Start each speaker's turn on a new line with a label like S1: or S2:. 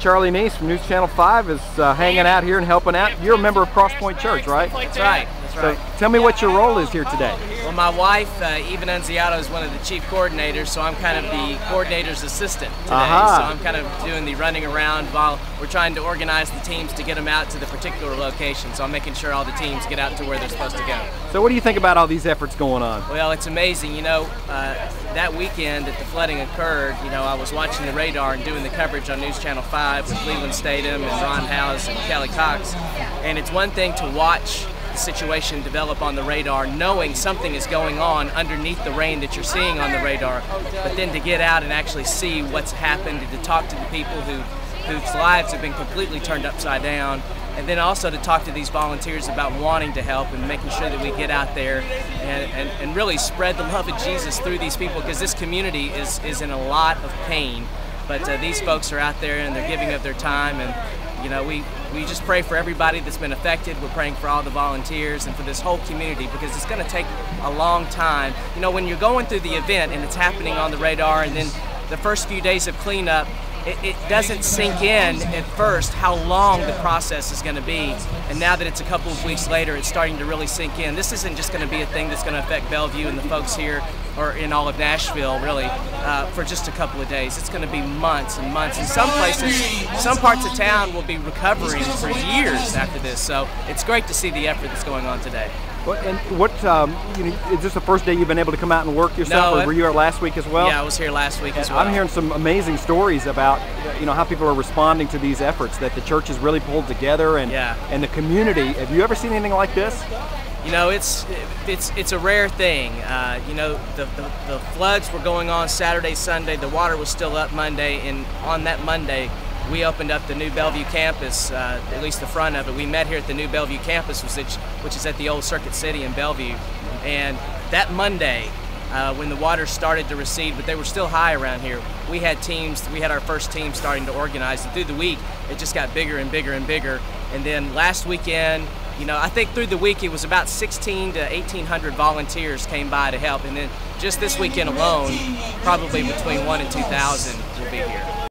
S1: Charlie Neese from NewsChannel 5 is hanging out here and helping out. You're a member of Crosspoint Church, right?
S2: That's right. That's right.
S1: So tell me what your role is here today.
S2: Well, my wife, Eva Nunziato, is one of the chief coordinators, so I'm kind of the coordinator's assistant today. So I'm kind of doing the running around while we're trying to organize the teams to get them out to the particular location. So I'm making sure all the teams get out to where they're supposed to go.
S1: So what do you think about all these efforts going on?
S2: Well, it's amazing. You know, that weekend that the flooding occurred, you know, I was watching the radar and doing the coverage on NewsChannel 5 with Cleveland Statham and Ron Howes and Kelly Cox. And it's one thing to watch the situation develop on the radar, knowing something is going on underneath the rain that you're seeing on the radar, but then to get out and actually see what's happened and to talk to the people whose lives have been completely turned upside down, and then also to talk to these volunteers about wanting to help and making sure that we get out there and really spread the love of Jesus through these people, because this community is in a lot of pain, but these folks are out there and they're giving of their time. And you know, we just pray for everybody that's been affected. We're praying for all the volunteers and for this whole community, because it's going to take a long time. You know, when you're going through the event and it's happening on the radar, and then the first few days of cleanup, it doesn't sink in at first how long the process is going to be. And now that it's a couple of weeks later, it's starting to really sink in. This isn't just going to be a thing that's going to affect Bellevue and the folks here, or in all of Nashville, really, for just a couple of days. It's going to be months and months. In some places, some parts of town will be recovering for years after this. So it's great to see the effort that's going on today.
S1: And what, you know, is this the first day you've been able to come out and work yourself, or were you here last week as well?
S2: Yeah, I was here last week as well.
S1: I'm hearing some amazing stories about, you know, how people are responding to these efforts, that the church has really pulled together, and the community. Have you ever seen anything like this?
S2: You know, it's a rare thing. You know, the floods were going on Saturday, Sunday. The water was still up Monday, and on that Monday, we opened up the new Bellevue campus, at least the front of it. We met here at the new Bellevue campus, which is at the old Circuit City in Bellevue. And that Monday, when the water started to recede, but they were still high around here, we had teams. We had our first team starting to organize. And through the week, it just got bigger and bigger and bigger. And then last weekend, you know, I think through the week it was about 1,600 to 1,800 volunteers came by to help. And then just this weekend alone, probably between 1,000 and 2,000 will be here.